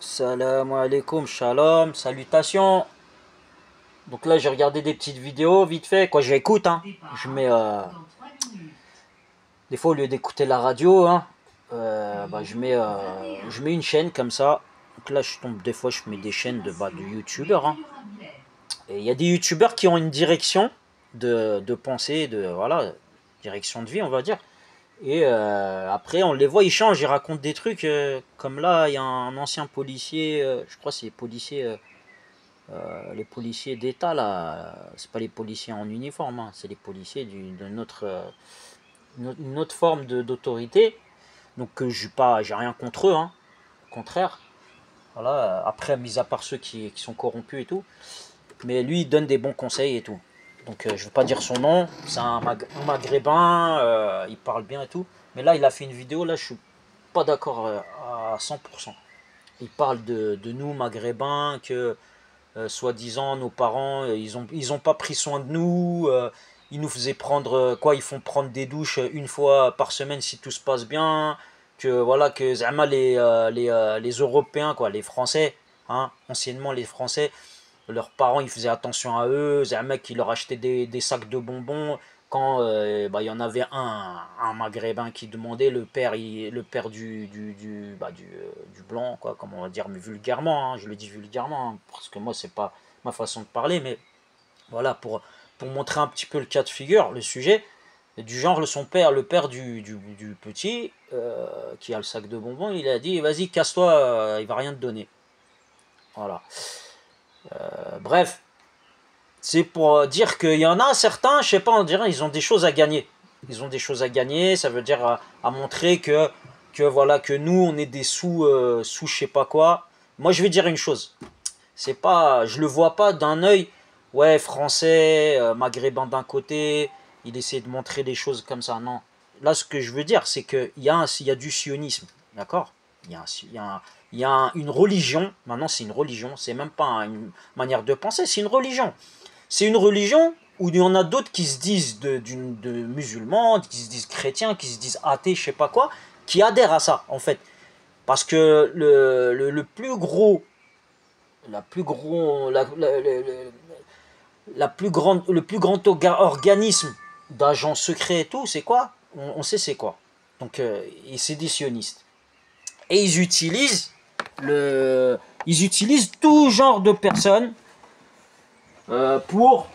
Salam alaikum, shalom, salutations. Donc là, j'ai regardé des petites vidéos vite fait. Quoi, j'écoute, hein. Je mets. Des fois, au lieu d'écouter la radio, hein, je mets une chaîne comme ça. Donc là, je tombe. Des fois, je mets des chaînes de youtubeurs, hein. Et il y a des youtubeurs qui ont une direction de pensée, voilà, direction de vie, on va dire. Et après, on les voit, ils changent, ils racontent des trucs. Comme là, il y a un ancien policier, je crois que c'est les policiers d'État, là. C'est pas les policiers en uniforme, hein, c'est les policiers d'une une autre forme d'autorité. Donc, j'ai rien contre eux, hein, au contraire. Voilà, après, mis à part ceux qui sont corrompus et tout. Mais lui, il donne des bons conseils et tout. Donc je ne vais pas dire son nom, c'est un maghrébin, il parle bien et tout. Mais là, il a fait une vidéo, là, je suis pas d'accord à 100%. Il parle de nous, maghrébins, que soi-disant, nos parents, ils ont pas pris soin de nous. Ils nous faisaient prendre, ils font prendre des douches une fois par semaine si tout se passe bien. Que voilà, que zama les Européens, quoi, les Français, hein, anciennement les Français, leurs parents ils faisaient attention à eux, c'est un mec qui leur achetait des sacs de bonbons quand il y en avait un maghrébin qui demandait, le père du blanc, quoi, comme on va dire, mais vulgairement, hein, je le dis vulgairement, hein, parce que moi c'est pas ma façon de parler, mais voilà, pour montrer un petit peu le cas de figure, le sujet, du genre le père du petit, qui a le sac de bonbons, il a dit vas-y casse-toi, il va rien te donner. Voilà. Bref, c'est pour dire qu'il y en a certains, je sais pas, on dirait, ils ont des choses à gagner. Ils ont des choses à gagner, ça veut dire à montrer voilà, que nous, on est des sous je sais pas quoi. Moi, je vais dire une chose. C'est pas, je le vois pas d'un œil, ouais, français, maghrébin d'un côté, il essaie de montrer des choses comme ça. Non. Là, ce que je veux dire, c'est qu'il y a du sionisme, d'accord? Il y a une religion, maintenant c'est une religion, c'est même pas une manière de penser, c'est une religion. C'est une religion où il y en a d'autres qui se disent de musulmans, qui se disent chrétiens, qui se disent athées, je sais pas quoi, qui adhèrent à ça, en fait. Parce que le plus gros, le plus grand organisme d'agents secrets et tout, c'est quoi? On sait c'est quoi. Donc, et c'est des sionistes. Et ils utilisent tout genre de personnes pour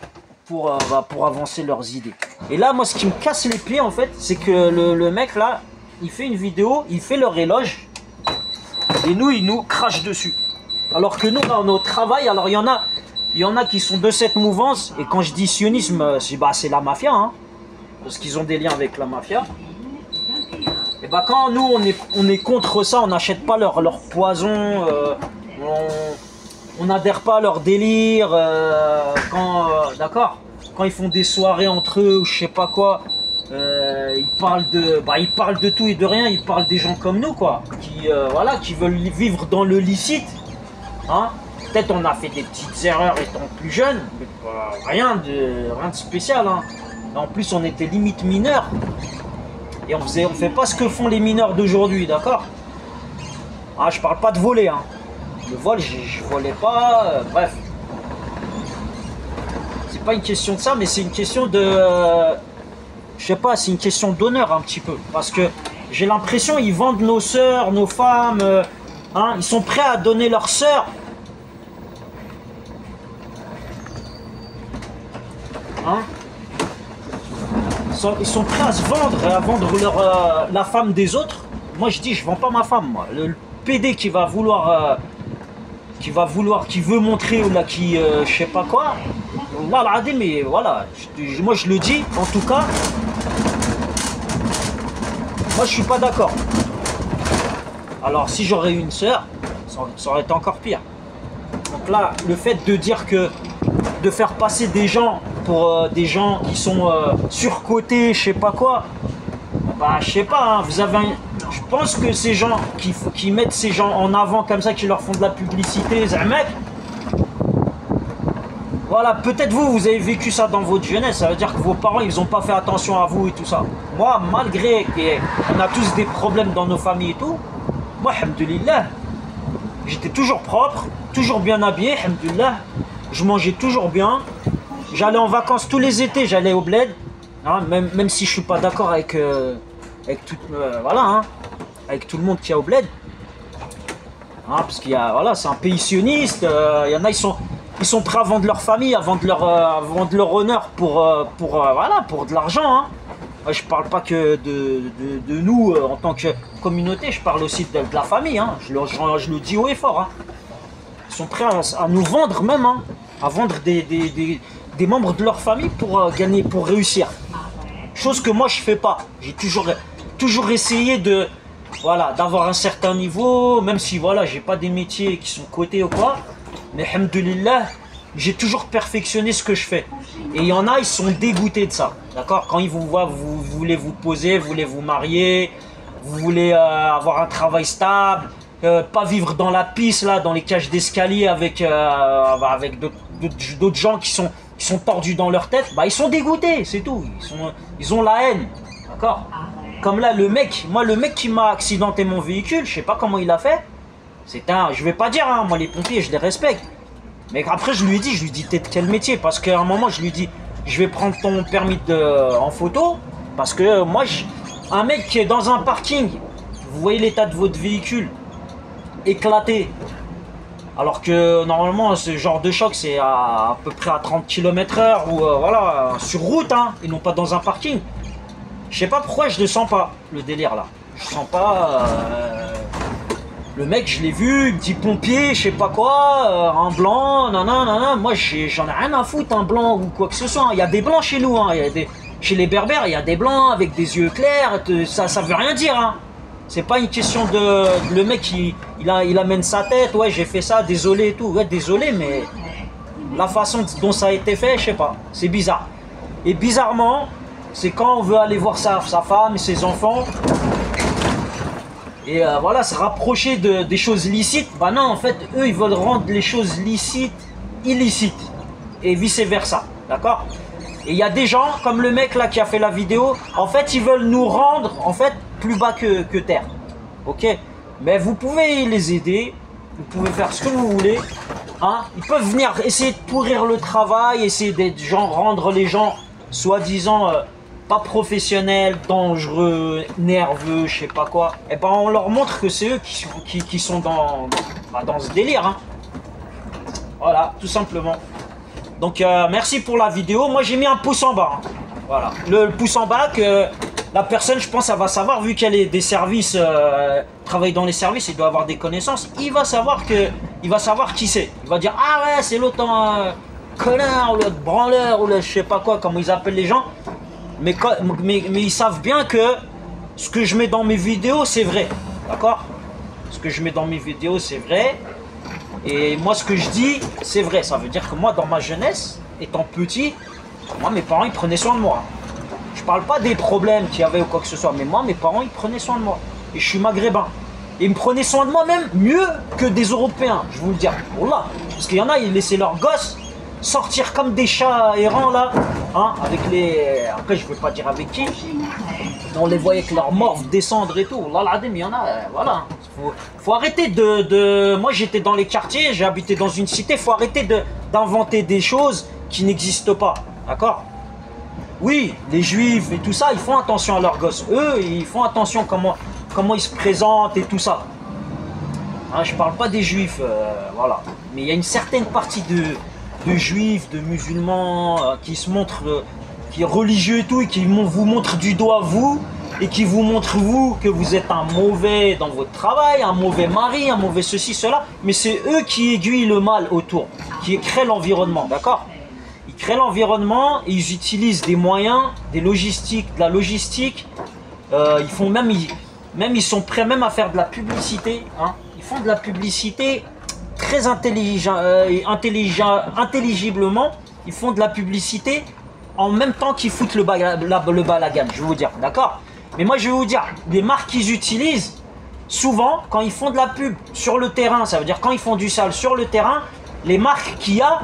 avancer leurs idées. Et là, moi, ce qui me casse les pieds, en fait, c'est que le mec, là, il fait une vidéo, il fait leur éloge, et nous, il nous crache dessus. Alors que nous, là, on est au travail, alors il y en a qui sont de cette mouvance, et quand je dis sionisme, c'est la mafia, hein, parce qu'ils ont des liens avec la mafia. Et bah quand nous on est contre ça, on n'achète pas leur poison, on n'adhère pas à leur délire, d'accord, quand ils font des soirées entre eux ou je sais pas quoi, ils parlent de tout et de rien, ils parlent des gens comme nous, quoi, voilà, qui veulent vivre dans le licite, hein. Peut-être on a fait des petites erreurs étant plus jeunes, mais rien de spécial, hein. En plus on était limite mineurs. Et on fait pas ce que font les mineurs d'aujourd'hui, d'accord? Ah, je parle pas de voler, hein. Le vol, je volais pas, bref. C'est pas une question de ça, mais c'est une question de... je sais pas, c'est une question d'honneur un petit peu. Parce que j'ai l'impression ils vendent nos sœurs, nos femmes, hein, ils sont prêts à donner leurs sœurs. Hein? Ils sont prêts à se vendre et à vendre la femme des autres. Moi je dis je vends pas ma femme, moi. Le PD qui veut montrer ou là je sais pas quoi. Là, mais voilà, moi je le dis en tout cas. Moi je suis pas d'accord. Alors si j'aurais eu une sœur, ça aurait été encore pire. Donc là, le fait de dire de faire passer des gens pour des gens qui sont surcotés, je sais pas quoi, bah je sais pas, hein, je pense que ces gens qui mettent ces gens en avant comme ça, qui leur font de la publicité, mec, voilà, peut-être vous avez vécu ça dans votre jeunesse, ça veut dire que vos parents ils ont pas fait attention à vous et tout ça. Moi, malgré qu'on a tous des problèmes dans nos familles et tout, moi, alhamdoulilah, J'étais toujours propre, toujours bien habillé, alhamdoulilah. Je mangeais toujours bien. J'allais en vacances tous les étés, j'allais au bled. Hein, même si je suis pas d'accord avec tout, voilà, hein, avec tout le monde qui est au bled. Hein, parce qu'il y a, voilà, c'est un pays sioniste. Il y en a, ils sont prêts à vendre leur famille, à vendre leur honneur voilà, pour de l'argent. Hein. Je parle pas que de nous en tant que communauté, je parle aussi de la famille. Hein. Je le dis haut et fort. Hein. Ils sont prêts à nous vendre même, hein, à vendre des membres de leur famille pour gagner, pour réussir. Chose que moi je fais pas. J'ai toujours essayé de, voilà, d'avoir un certain niveau, même si voilà, j'ai pas des métiers qui sont cotés ou quoi. Mais alhamdoulilah, j'ai toujours perfectionné ce que je fais. Et il y en a, ils sont dégoûtés de ça. D'accord? Quand ils vous voient, vous voulez vous poser, vous voulez vous marier, vous voulez avoir un travail stable, pas vivre dans la pisse, là, dans les cages d'escalier avec d'autres gens qui sont tordus dans leur tête, bah ils sont dégoûtés, c'est tout. Ils ont la haine. D'accord? Comme là, le mec qui m'a accidenté mon véhicule, je sais pas comment il a fait. Je vais pas dire, hein, moi les pompiers, je les respecte. Mais après, je lui ai dit, t'es de quel métier? Parce qu'à un moment, je lui ai dit, je vais prendre ton permis en photo. Parce que moi, un mec qui est dans un parking, vous voyez l'état de votre véhicule, éclaté. Alors que normalement, ce genre de choc, c'est à peu près à 30 km/h ou voilà, sur route, hein, et non pas dans un parking. Je sais pas pourquoi je ne sens pas, le délire là. Je sens pas. Le mec, je l'ai vu, il me dit pompier, je sais pas quoi, un blanc, nanana. Moi, j'en ai rien à foutre, un blanc ou quoi que ce soit. Il y a des blancs chez nous, hein. Chez les berbères, il y a des blancs avec des yeux clairs. Ça veut rien dire, hein. C'est pas une question de. Le mec, il amène sa tête, ouais, j'ai fait ça, désolé et tout. Ouais, désolé, mais la façon dont ça a été fait, je sais pas. C'est bizarre. Et bizarrement, c'est quand on veut aller voir sa femme et ses enfants. Et voilà, se rapprocher des choses licites. Bah non, en fait, eux, ils veulent rendre les choses licites illicites. Et vice versa. D'accord? Et il y a des gens, comme le mec là qui a fait la vidéo, en fait, ils veulent nous rendre, en fait, plus bas que terre. Ok? Mais vous pouvez les aider. Vous pouvez faire ce que vous voulez. Hein? Ils peuvent venir essayer de pourrir le travail, essayer d'être rendre les gens, soi-disant, pas professionnels, dangereux, nerveux, je sais pas quoi. Et ben on leur montre que c'est eux qui sont dans ce délire. Hein. Voilà, tout simplement. Donc merci pour la vidéo. Moi j'ai mis un pouce en bas. Hein. Voilà, le pouce en bas que la personne, je pense, elle va savoir, vu qu'elle est des services, travaille dans les services, il doit avoir des connaissances. Il va savoir qui c'est. Il va dire ah ouais, c'est l'autre connard ou l'autre branleur ou le je sais pas quoi, comment ils appellent les gens. Mais ils savent bien que ce que je mets dans mes vidéos, c'est vrai. D'accord? Ce que je mets dans mes vidéos, c'est vrai. Et moi, ce que je dis, c'est vrai. Ça veut dire que moi, dans ma jeunesse, étant petit, moi, mes parents, ils prenaient soin de moi. Je parle pas des problèmes qu'il y avait ou quoi que ce soit. Mais moi, mes parents, ils prenaient soin de moi. Et je suis maghrébin. Et ils me prenaient soin de moi même mieux que des Européens. Je vous le dis. Wallah. Parce qu'il y en a, ils laissaient leurs gosses sortir comme des chats errants là, hein, avec les. Après, je ne veux pas dire avec qui. On les voyait avec leurs morphes descendre et tout. Là, il y en a, voilà. Faut arrêter de. Moi, j'étais dans les quartiers, j'ai habité dans une cité. Faut arrêter d'inventer des choses qui n'existent pas. D'accord? Oui, les juifs et tout ça, ils font attention à leurs gosses. Eux, ils font attention comment ils se présentent et tout ça. Hein, je parle pas des juifs, voilà. Mais il y a une certaine partie de juifs, de musulmans qui se montrent, qui est religieux et tout, et qui vous montrent du doigt vous, et qui vous montrent vous que vous êtes un mauvais dans votre travail, un mauvais mari, un mauvais ceci, cela, mais c'est eux qui aiguillent le mal autour, qui créent l'environnement, d'accord? Ils créent l'environnement, et ils utilisent des moyens, de la logistique, ils font même ils sont prêts même à faire de la publicité, hein. Ils font de la publicité très intelligiblement, ils font de la publicité en même temps qu'ils foutent le balagan, je vais vous dire, d'accord? Mais moi je vais vous dire, les marques qu'ils utilisent, souvent quand ils font de la pub sur le terrain, ça veut dire quand ils font du sale sur le terrain, les marques qu'il y a,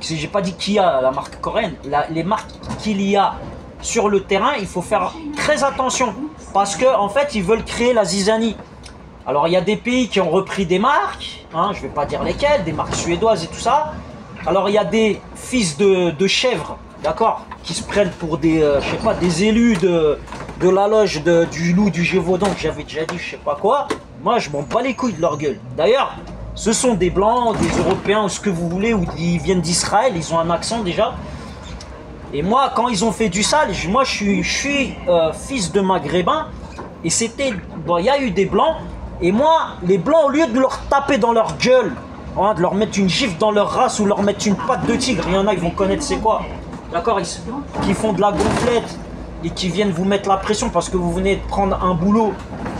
j'ai pas dit qu'il y a la marque coréenne, les marques qu'il y a sur le terrain, il faut faire très attention, parce que en fait ils veulent créer la zizanie. Alors il y a des pays qui ont repris des marques, hein, je ne vais pas dire lesquelles, des marques suédoises et tout ça. Alors il y a des fils de chèvres, d'accord, qui se prennent pour des, je sais pas, des élus de la loge du loup du Gévaudan, que j'avais déjà dit, je sais pas quoi. Moi je m'en bats les couilles de leur gueule. D'ailleurs, ce sont des blancs, des européens, ou ce que vous voulez, ou ils viennent d'Israël, ils ont un accent déjà. Et moi, quand ils ont fait du sale, moi je suis fils de maghrébin, et c'était, bon, il y a eu des blancs, et moi, les blancs, au lieu de leur taper dans leur gueule, hein, de leur mettre une gifle dans leur race ou leur mettre une patte de tigre, il y en a, ils vont connaître c'est quoi, d'accord, qui font de la gonflette et qui viennent vous mettre la pression parce que vous venez de prendre un boulot,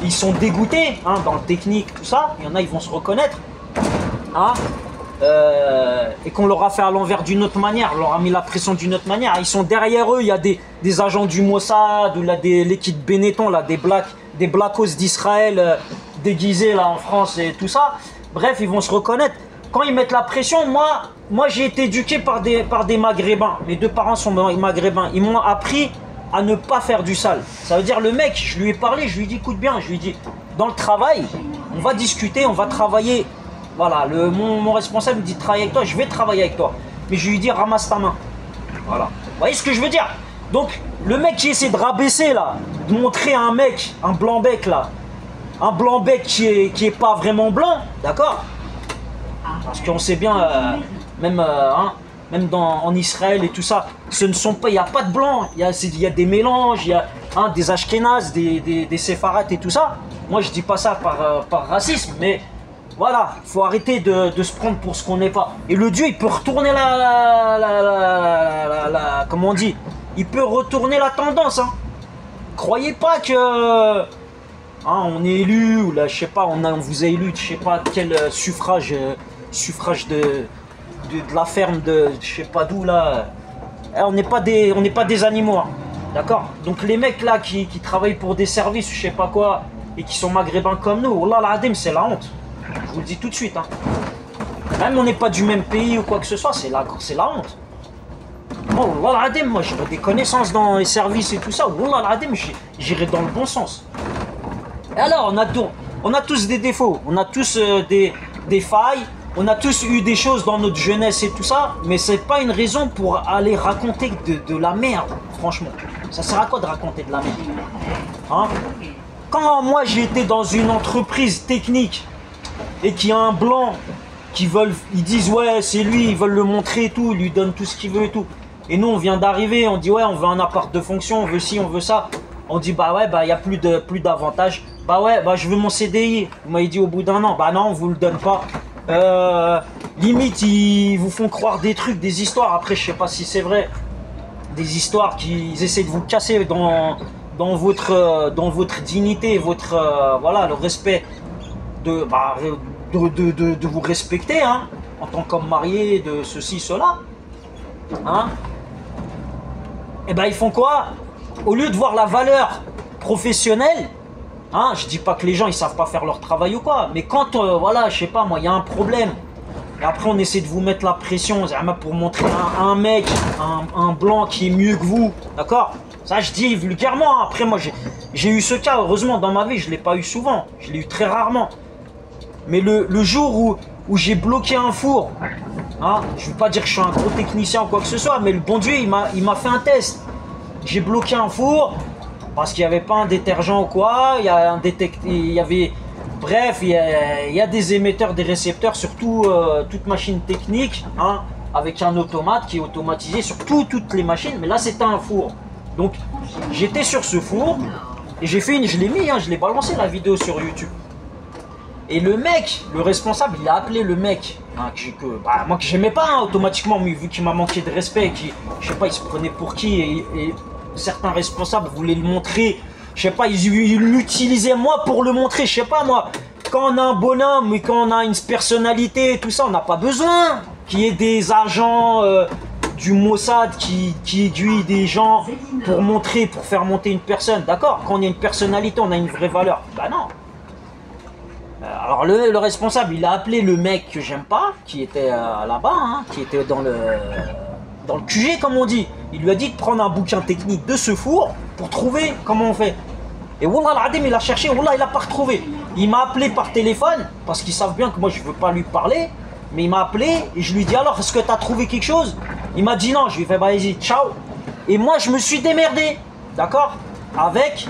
ils sont dégoûtés, hein, dans le technique, tout ça, il y en a, ils vont se reconnaître, hein, et qu'on leur a fait à l'envers d'une autre manière, on leur a mis la pression d'une autre manière, ils sont derrière eux, il y a des agents du Mossad, ou là, l'équipe Benetton, là, des blackos d'Israël déguisés là en France et tout ça, bref, ils vont se reconnaître. Quand ils mettent la pression, moi j'ai été éduqué par des maghrébins, mes deux parents sont maghrébins, ils m'ont appris à ne pas faire du sale. Ça veut dire le mec, je lui ai parlé, je lui ai dit écoute bien, je lui ai dit dans le travail, on va discuter, on va travailler. Voilà, mon responsable me dit travailler avec toi, je vais travailler avec toi. Mais je lui dis ramasse ta main. Voilà. Vous voyez ce que je veux dire? Donc le mec qui essaie de rabaisser là, de montrer à un mec, un blanc bec là, un blanc bec qui est pas vraiment blanc, d'accord? Parce qu'on sait bien, même en Israël et tout ça, ce ne sont pas, il n'y a pas de blanc, il y a des mélanges, il y a des ashkénazes, des séfarades et tout ça. Moi je dis pas ça par racisme, mais voilà, il faut arrêter de se prendre pour ce qu'on n'est pas. Et le Dieu, il peut retourner comment on dit, il peut retourner la tendance. Hein. Croyez pas que on est élu, ou là, je sais pas, on vous a élu, je sais pas quel suffrage de la ferme de je sais pas d'où là. On n'est pas des animaux, hein. D'accord? Donc les mecs là qui travaillent pour des services, je sais pas quoi, et qui sont maghrébins comme nous, wallah l'adem, c'est la honte. Je vous le dis tout de suite. Hein. Même on n'est pas du même pays ou quoi que ce soit, c'est la honte. Moi, wallah l'adem, moi j'aurais des connaissances dans les services et tout ça, wallah l'adem, j'irai dans le bon sens. Et alors, on a tous des défauts, on a tous des failles, on a tous eu des choses dans notre jeunesse et tout ça, mais c'est pas une raison pour aller raconter de la merde, franchement. Ça sert à quoi de raconter de la merde, hein? Quand moi j'ai été dans une entreprise technique et qu'il y a un blanc ils disent ouais c'est lui, ils veulent le montrer et tout, ils lui donnent tout ce qu'il veut et tout. Et nous on vient d'arriver, on dit ouais on veut un appart de fonction, on veut ci, on veut ça. On dit bah ouais, bah il n'y a plus d'avantages. Bah ouais, bah je veux mon CDI. Vous m'avez dit au bout d'un an, bah non on vous le donne pas. Limite ils vous font croire des trucs, des histoires, après je sais pas si c'est vrai. Des histoires qu'ils essaient de vous casser dans votre dignité, voilà, le respect de vous respecter, hein, en tant qu'homme marié, de ceci, cela, hein. Et ben ils font quoi? Au lieu de voir la valeur professionnelle, hein, je dis pas que les gens ils savent pas faire leur travail ou quoi, mais quand voilà, je sais pas moi, il y a un problème, et après on essaie de vous mettre la pression pour montrer un mec, un blanc qui est mieux que vous, d'accord? Ça je dis vulgairement, après moi j'ai eu ce cas, heureusement dans ma vie, je l'ai pas eu souvent, je l'ai eu très rarement. Mais le jour où j'ai bloqué un four, hein, je ne veux pas dire que je suis un gros technicien ou quoi que ce soit, mais le bon Dieu, il m'a fait un test. J'ai bloqué un four parce qu'il n'y avait pas un détergent ou quoi, il y avait, bref, il y a des émetteurs, des récepteurs sur toute machine technique, hein, avec un automate qui est automatisé sur toutes les machines, mais là c'était un four. Donc j'étais sur ce four et je l'ai mis, hein, je l'ai balancé la vidéo sur YouTube. Et le mec, le responsable, il a appelé le mec, hein, moi que j'aimais pas, hein, automatiquement, mais vu qu'il m'a manqué de respect, je sais pas, il se prenait pour qui, et certains responsables voulaient le montrer, je sais pas, ils l'utilisaient moi pour le montrer, je sais pas moi, quand on a un bonhomme et quand on a une personnalité et tout ça, on n'a pas besoin qu'il y ait des agents du Mossad qui aiguillent des gens pour faire monter une personne, d'accord? Quand on a une personnalité, on a une vraie valeur, bah non. Alors le responsable, il a appelé le mec que j'aime pas, qui était là-bas, hein, qui était dans le QG comme on dit. Il lui a dit de prendre un bouquin technique de ce four pour trouver comment on fait. Et wallah l'adem, il a cherché, wallah il a pas retrouvé. Il m'a appelé par téléphone, parce qu'ils savent bien que moi je veux pas lui parler. Mais il m'a appelé et je lui ai dit alors, est-ce que tu as trouvé quelque chose? Il m'a dit non, je lui ai fait bah vas-y, ciao. Et moi je me suis démerdé, d'accord? Avec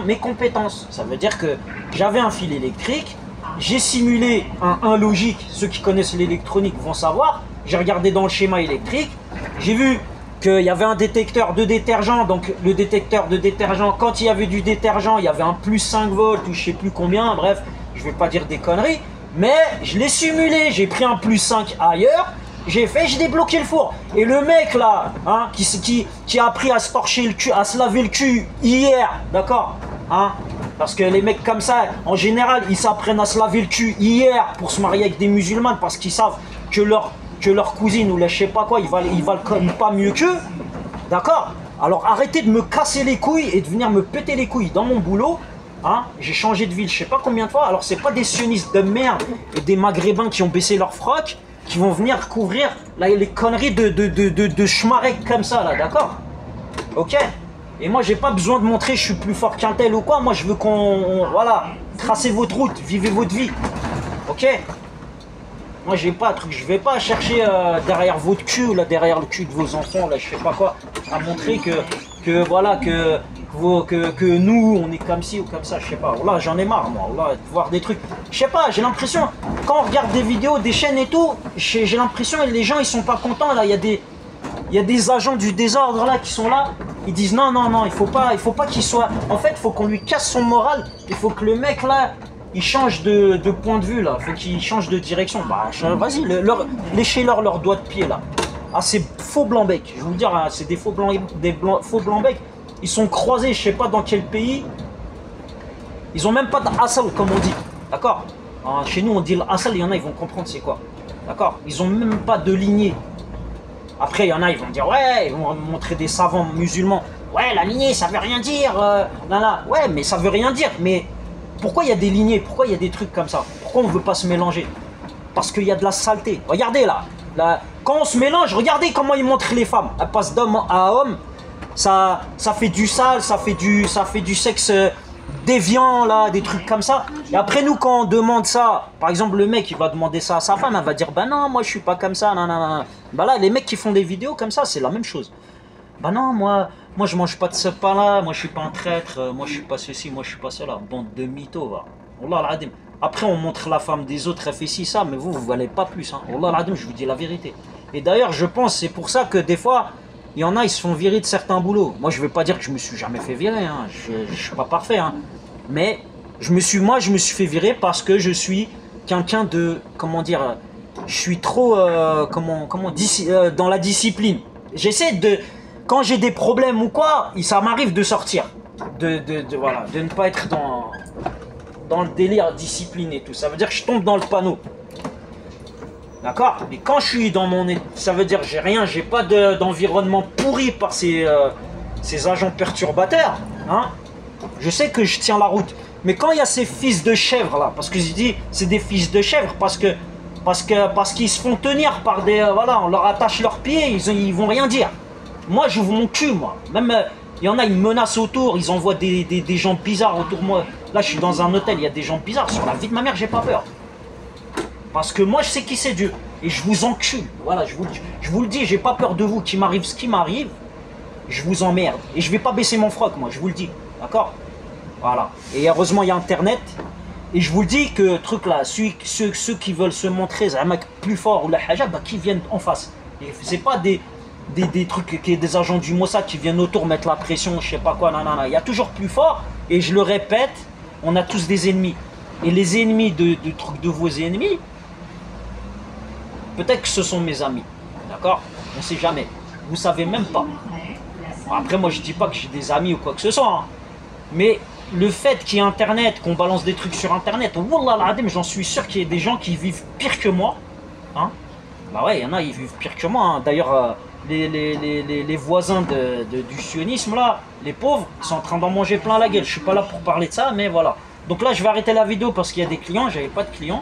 mes compétences. Ça veut dire que j'avais un fil électrique, j'ai simulé un logique, ceux qui connaissent l'électronique vont savoir. J'ai regardé dans le schéma électrique, j'ai vu qu'il y avait un détecteur de détergent, donc le détecteur de détergent, quand il y avait du détergent, il y avait un plus 5 volts ou je sais plus combien, bref, je vais pas dire des conneries, mais je l'ai simulé, j'ai pris un plus 5 ailleurs, j'ai débloqué le four. Et le mec là, hein, qui a appris à se torcher le cul, à se laver le cul hier, d'accord, hein, parce que les mecs comme ça, en général, ils s'apprennent à se laver le cul hier pour se marier avec des musulmanes parce qu'ils savent que leur cousine ou je sais pas quoi, ils valent pas mieux qu'eux, d'accord? Alors arrêtez de me casser les couilles et de venir me péter les couilles dans mon boulot, hein? J'ai changé de ville je sais pas combien de fois, alors c'est pas des sionistes de merde et des maghrébins qui ont baissé leur froc qui vont venir couvrir là, les conneries de schmarek comme ça là, d'accord? Ok? Et moi j'ai pas besoin de montrer je suis plus fort qu'un tel ou quoi, moi je veux voilà, tracez votre route, vivez votre vie, ok? Moi j'ai pas un truc, je vais pas chercher derrière votre cul ou là derrière le cul de vos enfants là je sais pas quoi à montrer que voilà que nous on est comme ci ou comme ça, je sais pas. Là j'en ai marre moi, là de voir des trucs. Je sais pas, j'ai l'impression quand on regarde des vidéos, des chaînes et tout, j'ai l'impression que les gens ils sont pas contents là, il y a des agents du désordre là qui sont là, ils disent non il faut pas qu'il soit. En fait, il faut qu'on lui casse son moral, il faut que le mec là ils changent de point de vue là, faut qu'ils changent de direction. Bah vas-y, léchez-leur leurs doigts de pied là. Ah c'est faux blanc-bec, je vais vous dire, hein, c'est des faux blanc-bec. Ils sont croisés, je sais pas dans quel pays. Ils ont même pas d'asal comme on dit, d'accord? Chez nous on dit l'asal, il y en a ils vont comprendre c'est quoi, d'accord? Ils ont même pas de lignée. Après il y en a ils vont dire ouais, ils vont montrer des savants musulmans. Ouais la lignée ça veut rien dire, ouais mais ça veut rien dire, mais pourquoi il y a des lignées? Pourquoi il y a des trucs comme ça? Pourquoi on ne veut pas se mélanger? Parce qu'il y a de la saleté. Regardez là, quand on se mélange, regardez comment ils montrent les femmes. Elles passent d'homme à homme. Ça fait du sale, ça fait du sexe déviant, là, des trucs comme ça. Et après nous, quand on demande ça, par exemple le mec il va demander ça à sa femme, elle va dire bah non, moi je suis pas comme ça, non. Bah là, les mecs qui font des vidéos comme ça, c'est la même chose. Bah non, moi je mange pas de ce pain là, moi je suis pas un traître, moi je suis pas ceci, moi je suis pas cela, bande de mythos va. Wallah al-adim. Après on montre la femme des autres, elle fait ci ça, mais vous valez pas plus, hein. Wallah al-adim, je vous dis la vérité. Et d'ailleurs je pense c'est pour ça que des fois il y en a ils se font virer de certains boulots. Moi je veux pas dire que je me suis jamais fait virer, hein. Je suis pas parfait, hein. Mais je me suis fait virer parce que je suis quelqu'un de, comment dire, je suis trop dans la discipline. J'essaie de, quand j'ai des problèmes ou quoi, ça m'arrive de sortir, voilà, de ne pas être dans le délire discipline et tout. Ça veut dire que je tombe dans le panneau. D'accord? Mais quand je suis dans mon... Ça veut dire que j'ai pas d'environnement pourri par ces agents perturbateurs. Hein? Je sais que je tiens la route. Mais quand il y a ces fils de chèvres là, parce que je dis c'est des fils de chèvres parce qu'ils se font tenir par des... voilà, on leur attache leurs pieds, ils vont rien dire. Moi, j'ouvre mon cul, moi. Même, il y en a, ils me menacent autour, ils envoient des gens bizarres autour de moi. Là, je suis dans un hôtel, il y a des gens bizarres. Sur la vie de ma mère, j'ai pas peur. Parce que moi, je sais qui c'est Dieu. Et je vous encule. Voilà, je vous le dis, j'ai pas peur de vous. Qu'il m'arrive ce qui m'arrive, je vous emmerde. Et je vais pas baisser mon froc, moi, je vous le dis. D'accord? Voilà. Et heureusement, il y a Internet. Et je vous le dis que, truc là, ceux qui veulent se montrer un mec plus fort ou la haja, bah, qui viennent en face. Et c'est pas des trucs, des agents du Mossad qui viennent autour mettre la pression, je sais pas quoi, non. Il y a toujours plus fort, et je le répète, on a tous des ennemis. Et les ennemis de vos ennemis, peut-être que ce sont mes amis, d'accord? On sait jamais, vous savez même pas. Après moi je dis pas que j'ai des amis ou quoi que ce soit, hein. Mais le fait qu'il y ait Internet, qu'on balance des trucs sur Internet, wallah al-adim, j'en suis sûr qu'il y a des gens qui vivent pire que moi, hein? Bah ouais, il y en a, ils vivent pire que moi, hein. D'ailleurs, les voisins du sionisme, là, les pauvres, ils sont en train d'en manger plein la gueule. Je suis pas là pour parler de ça, mais voilà. Donc là, je vais arrêter la vidéo parce qu'il y a des clients, j'avais pas de clients.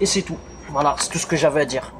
Et c'est tout. Voilà, c'est tout ce que j'avais à dire.